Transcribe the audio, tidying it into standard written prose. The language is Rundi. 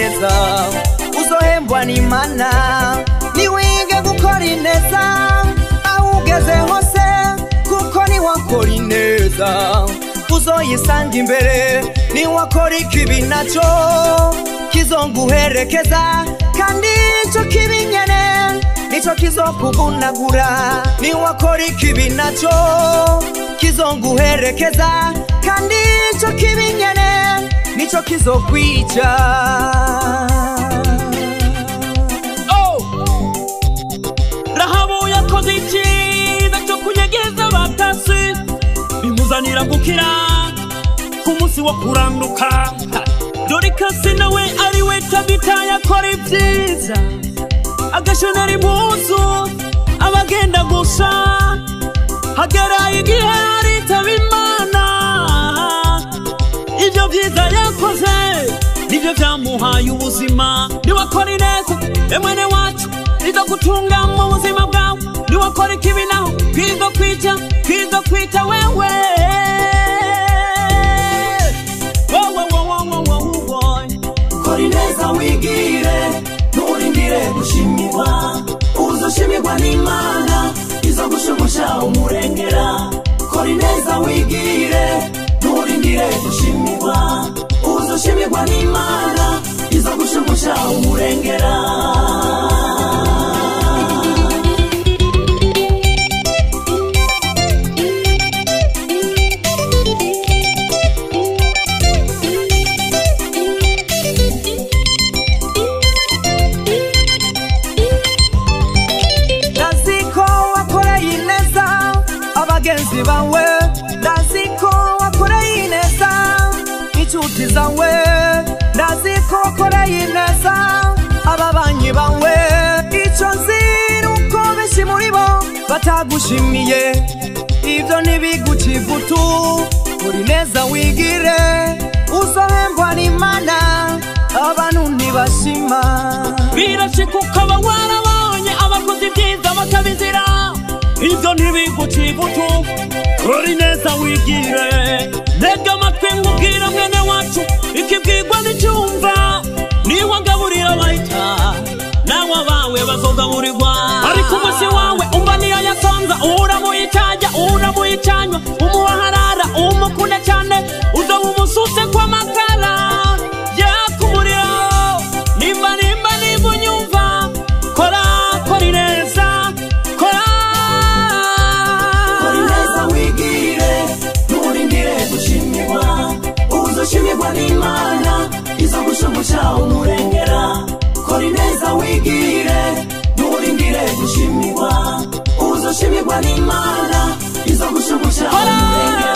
neza uzohembwa n'Imana niwige gukora ineza aho ugeze hose kuko niwakora ineza uzoyisanga imbere niwakora ikibi naco kizonguherekeza kandi ico kibi nyene nico kizokuvunagura niwakora ikibi naco kizonguherekeza kandi ico kibi nyene nico kizokwica. Rahabu yakoze icyiza cyo kunyegeza abatasi bimuzanira gukira ku munsi wo kuranduka. Dorikasi nawe ari we Tabita yakora ibyiza agashonera impuzu abagenda gusa hagera igihe aritaba Imana. Ibyo byiza yakoze nibyo byamuhaye ubuzima. Niwakora ineza mwene wacu izogutunga mu buzima bwawe, niwakora ikibi naho kizokwica wewe. Kora ineza wigire nturindire gushimirwa uzoshimirwa n'Imana izogushumusha umurengera. Kora ineza wigire nturindire gushimirwa uzoshimirwa n'Imana izogushumusha umurengera. Abagenzi bawe ndaziko wakoreye ineza, inshuti zawe ndaziko wakoreye ineza, ababanyi bawe icyo nzi nuko benshi muri bo batagushimiye. Ibyo ntibiguca ivutu, kora ineza wigire uzohembwa n'Imana abantu ntibashima. Birashika ukaba warabonye abakozi ibyiza bakabizira, ibyo ntibiguca ivutu, kora ineza wigire. Ntega amatwi ngubwira mwene wacu ikibwirwa n'icyumva, niwagaburira abahita nawe abawe bazogaburirwa. Ariko umunsi wawe umva niyo yasonza uramuyicajya uramuyicanywa umuharara umukunda cyane uzoba umusutse kw'amakara yakumuriro. Nimba unyumva kora ineza, kora ineza wigire nturindire gushimirwa uzoshimirwa n'Imana izogushumusha umurengera. Kora ineza wigire nturindire gushimirwa uzoshimirwa n'Imana izogushumusha umurengera.